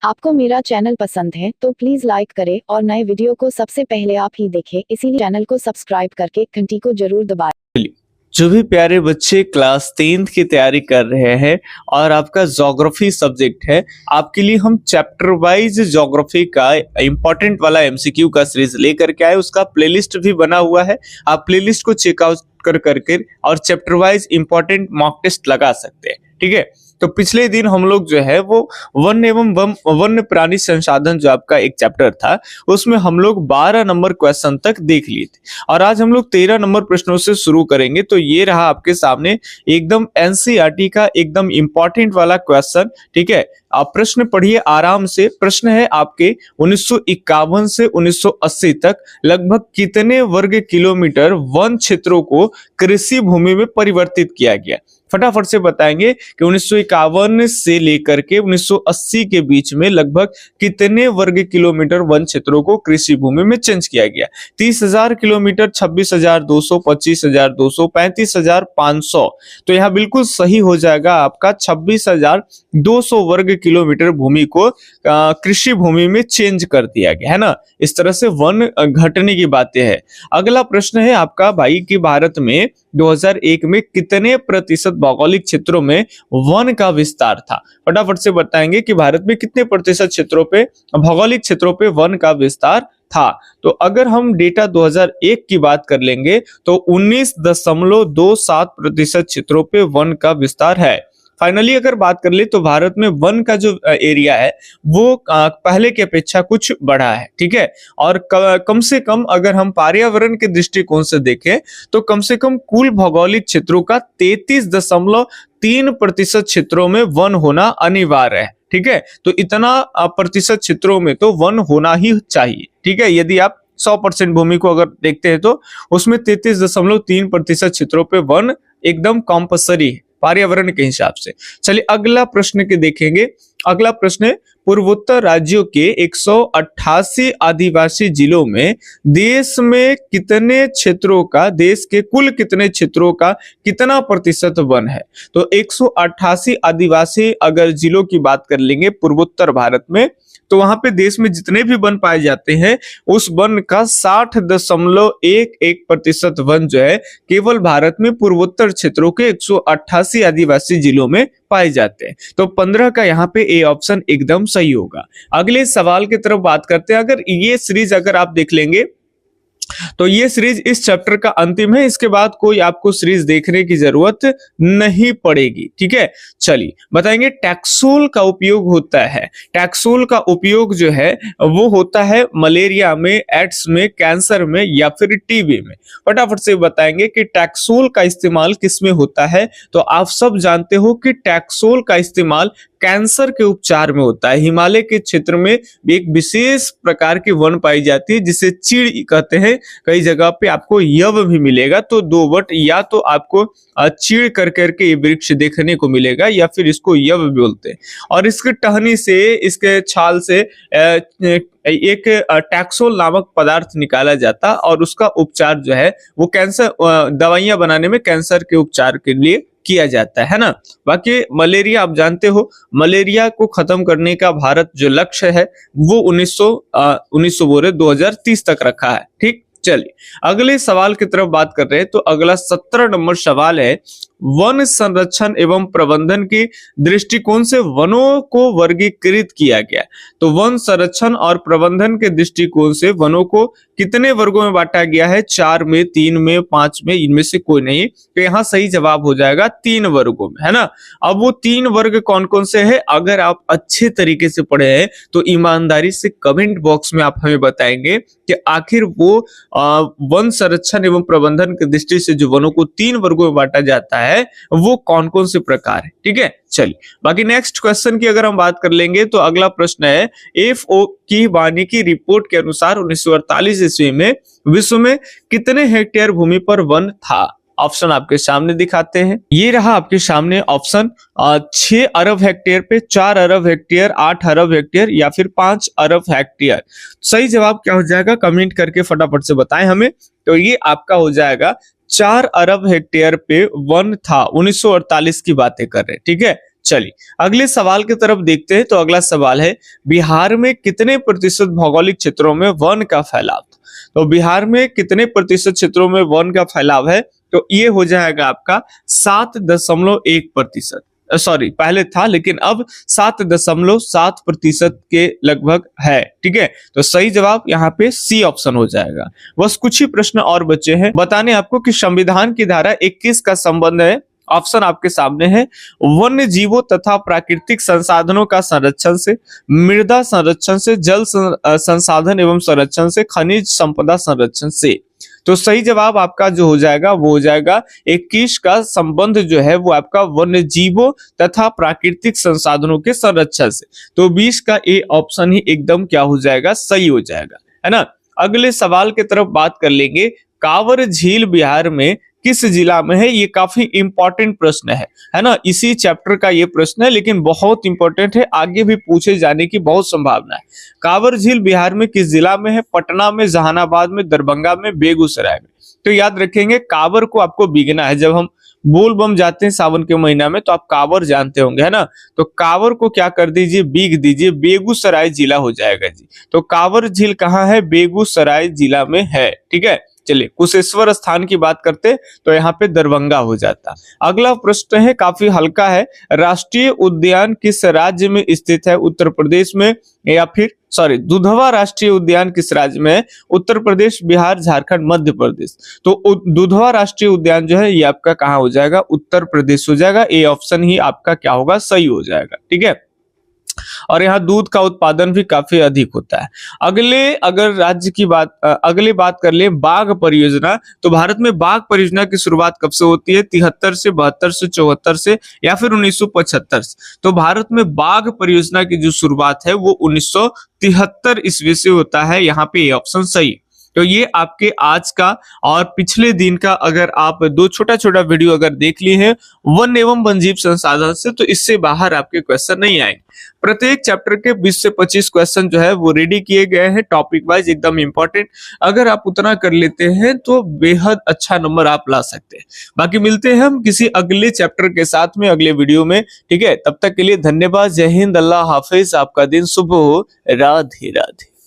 आपको मेरा चैनल पसंद है तो प्लीज लाइक करें और नए वीडियो को सबसे पहले आप ही देखें, इसीलिए चैनल को सब्सक्राइब करके घंटी को जरूर दबाएं। जो भी प्यारे बच्चे क्लास 10th की तैयारी कर रहे हैं और आपका ज्योग्राफी सब्जेक्ट है, आपके लिए हम चैप्टर वाइज ज्योग्राफी का इंपॉर्टेंट वाला एमसीक्यू का सीरीज लेकर के आए। उसका प्लेलिस्ट भी बना हुआ है, आप प्लेलिस्ट को चेकआउट कर करके और chapter wise important mock test लगा सकते हैं। ठीक है, तो पिछले दिन हम लोग जो है वो वन्य एवं वन्य प्राणी संसाधन जो आपका एक चैप्टर था, उसमें हम लोग 12 नंबर क्वेश्चन तक देख लिए थे और आज हम लोग 13 नंबर प्रश्नों से शुरू करेंगे। तो ये रहा आपके सामने एकदम एनसीईआरटी का एकदम इंपॉर्टेंट वाला क्वेश्चन। ठीक है, आप प्रश्न पढ़िए आराम से। प्रश्न है आपके 1951 से 1980 तक लगभग कितने वर्ग किलोमीटर वन क्षेत्रों को कृषि भूमि में परिवर्तित किया गया। फटाफट से बताएंगे कि 1951 से लेकर के 1980 के बीच में लगभग कितने वर्ग किलोमीटर वन क्षेत्रों को कृषि भूमि में चेंज किया गया। 30,000 किलोमीटर, 26,200, 25,200, 35,500। तो यहाँ बिल्कुल सही हो जाएगा आपका 26,200 वर्ग किलोमीटर भूमि को कृषि भूमि में चेंज कर दिया गया है ना। इस तरह से वन घटने की बातें हैं। अगला प्रश्न है आपका भाई कि भारत में 2001 में कितने प्रतिशत भौगोलिक क्षेत्रों में वन का विस्तार था। फटाफट से बताएंगे कि भारत में कितने प्रतिशत क्षेत्रों पे भौगोलिक क्षेत्रों पे वन का विस्तार था। तो अगर हम डेटा 2001 की बात कर लेंगे तो 19.27 प्रतिशत क्षेत्रों पे वन का विस्तार है। फाइनली अगर बात कर ले तो भारत में वन का जो एरिया है वो पहले की अपेक्षा कुछ बढ़ा है। ठीक है, और कम से कम अगर हम पर्यावरण के दृष्टिकोण से देखें तो कम से कम कुल भौगोलिक क्षेत्रों का 33.3% क्षेत्रों में वन होना अनिवार्य है। ठीक है, तो इतना प्रतिशत क्षेत्रों में तो वन होना ही चाहिए। ठीक है, यदि आप 100% भूमि को अगर देखते हैं तो उसमें 33.3% क्षेत्रों पे वन एकदम कंपल्सरी है पर्यावरण के हिसाब से। चलिए अगला प्रश्न के देखेंगे। अगला प्रश्न है पूर्वोत्तर राज्यों के 188 आदिवासी जिलों में देश में कितने क्षेत्रों का, देश के कुल कितने क्षेत्रों का कितना प्रतिशत वन है। तो 188 आदिवासी अगर जिलों की बात कर लेंगे पूर्वोत्तर भारत में, तो वहां पे देश में जितने भी वन पाए जाते हैं उस वन का 60.11% वन जो है केवल भारत में पूर्वोत्तर क्षेत्रों के 188 आदिवासी जिलों में पाए जाते हैं। तो 15 का यहाँ पे ए ऑप्शन एकदम सही होगा। अगले सवाल की तरफ बात करते हैं। अगर ये सीरीज अगर आप देख लेंगे तो ये सीरीज इस चैप्टर का अंतिम है, इसके बाद कोई आपको सीरीज देखने की जरूरत नहीं पड़ेगी। ठीक है, चलिए बताएंगे टैक्सोल का उपयोग होता है। टैक्सोल का उपयोग जो है वो होता है मलेरिया में, एड्स में, कैंसर में या फिर टीबी में। फटाफट से बताएंगे कि टैक्सोल का इस्तेमाल किस में होता है। तो आप सब जानते हो कि टैक्सोल का इस्तेमाल कैंसर के उपचार में होता है। हिमालय के क्षेत्र में एक विशेष प्रकार की वन पाई जाती है जिसे चीड़ कहते हैं। कई जगह पे आपको यव भी मिलेगा। तो दो वट, या तो आपको चीड़ कर करके ये वृक्ष देखने को मिलेगा या फिर इसको यव भी बोलते हैं। और इसके टहनी से, इसके छाल से एक टैक्सोल नामक पदार्थ निकाला जाता और उसका उपचार जो है वो कैंसर, दवाइयां बनाने में कैंसर के उपचार के लिए किया जाता है ना। बाकी मलेरिया आप जानते हो, मलेरिया को खत्म करने का भारत जो लक्ष्य है वो 2030 तक रखा है। ठीक, चलिए अगले सवाल की तरफ बात कर रहे हैं। तो अगला 17 नंबर सवाल है वन संरक्षण एवं प्रबंधन के दृष्टिकोण से वनों को वर्गीकृत किया गया। तो वन संरक्षण और प्रबंधन के दृष्टिकोण से वनों को कितने वर्गों में बांटा गया है? 4 में, 3 में, 5 में, इनमें से कोई नहीं। तो यहाँ सही जवाब हो जाएगा 3 वर्गों में, है ना। अब वो 3 वर्ग कौन कौन से है, अगर आप अच्छे तरीके से पढ़े हैं तो ईमानदारी से कमेंट बॉक्स में आप हमें बताएंगे कि आखिर वो वन संरक्षण एवं प्रबंधन की दृष्टि से जो वनों को 3 वर्गों में बांटा जाता है वो कौन कौन से प्रकार है। ठीक है, चलिए बाकी नेक्स्ट क्वेश्चन की अगर हम बात कर लेंगे तो अगला प्रश्न है एफओ की वानिकी रिपोर्ट के अनुसार 1948 ईस्वी में विश्व में कितने हेक्टेयर भूमि पर वन था। ऑप्शन आपके सामने दिखाते हैं। ये रहा आपके सामने ऑप्शन 6 अरब हेक्टेयर पे, 4 अरब हेक्टेयर, 8 अरब हेक्टेयर या फिर 5 अरब हेक्टेयर। सही जवाब क्या हो जाएगा कमेंट करके फटाफट से बताएं हमें। तो ये आपका हो जाएगा 4 अरब हेक्टेयर पे वन था। 1948 की बातें कर रहे हैं। ठीक है, चलिए अगले सवाल की तरफ देखते हैं। तो अगला सवाल है, बिहार में कितने प्रतिशत भौगोलिक क्षेत्रों में वन का फैलाव था? तो बिहार में कितने प्रतिशत क्षेत्रों में वन का फैलाव है? तो ये हो जाएगा आपका 7.1%। सॉरी, पहले था लेकिन अब 7.7% के लगभग है। ठीक है, तो सही जवाब यहाँ पे सी ऑप्शन हो जाएगा। बस कुछ ही प्रश्न और बचे हैं बताने आपको कि संविधान की धारा 21 का संबंध है। ऑप्शन आपके सामने है, वन्य जीवों तथा प्राकृतिक संसाधनों का संरक्षण से, मृदा संरक्षण से, जल संसाधन एवं संरक्षण से, खनिज संपदा संरक्षण से। तो सही जवाब आपका जो हो जाएगा वो हो जाएगा 21 का संबंध जो है वो आपका वन्य जीवों तथा प्राकृतिक संसाधनों के संरक्षण से। तो 20 का ए ऑप्शन ही एकदम क्या हो जाएगा, सही हो जाएगा, है ना। अगले सवाल की तरफ बात कर लेंगे। कांवर झील बिहार में किस जिला में है? ये काफी इंपॉर्टेंट प्रश्न है ना। इसी चैप्टर का ये प्रश्न है लेकिन बहुत इंपॉर्टेंट है, आगे भी पूछे जाने की बहुत संभावना है। कांवर झील बिहार में किस जिला में है? पटना में, जहानाबाद में, दरभंगा में, बेगूसराय में। तो याद रखेंगे कांवर को आपको बीगना है। जब हम बोल बम जाते हैं सावन के महीना में तो आप कांवर जानते होंगे, है ना। तो कांवर को क्या कर दीजिए, बीग दीजिए, बेगूसराय जिला हो जाएगा जी। तो कांवर झील कहाँ है? बेगूसराय जिला में है। ठीक है, चलिए कुशेश्वर स्थान की बात करते तो यहाँ पे दरभंगा हो जाता। अगला प्रश्न है, काफी हल्का है। राष्ट्रीय उद्यान किस राज्य में स्थित है? उत्तर प्रदेश में या फिर दुधवा राष्ट्रीय उद्यान किस राज्य में है? उत्तर प्रदेश, बिहार, झारखंड, मध्य प्रदेश। तो दुधवा राष्ट्रीय उद्यान जो है ये आपका कहाँ हो जाएगा? उत्तर प्रदेश हो जाएगा। ए ऑप्शन ही आपका क्या होगा, सही हो जाएगा। ठीक है, और यहाँ दूध का उत्पादन भी काफी अधिक होता है। अगले बात कर ले बाघ परियोजना। तो भारत में बाघ परियोजना की शुरुआत कब से होती है? 73 से, 72 से, 74 से या फिर 1975 से। तो भारत में बाघ परियोजना की जो शुरुआत है वो 1973 ईस्वी से होता है। यहाँ पे ये ऑप्शन सही। तो ये आपके आज का और पिछले दिन का अगर आप दो छोटा छोटा वीडियो अगर देख लिए हैं वन एवं वन्यजीव संसाधन से, तो इससे बाहर आपके क्वेश्चन नहीं आएंगे। प्रत्येक चैप्टर के 20 से 25 क्वेश्चन जो है वो रेडी किए गए हैं, टॉपिक वाइज एकदम इंपॉर्टेंट। अगर आप उतना कर लेते हैं तो बेहद अच्छा नंबर आप ला सकते हैं। बाकी मिलते हैं हम किसी अगले चैप्टर के साथ में अगले वीडियो में। ठीक है, तब तक के लिए धन्यवाद। जय हिंद, अल्लाह हाफिज, आपका दिन शुभ हो, राधे राधे।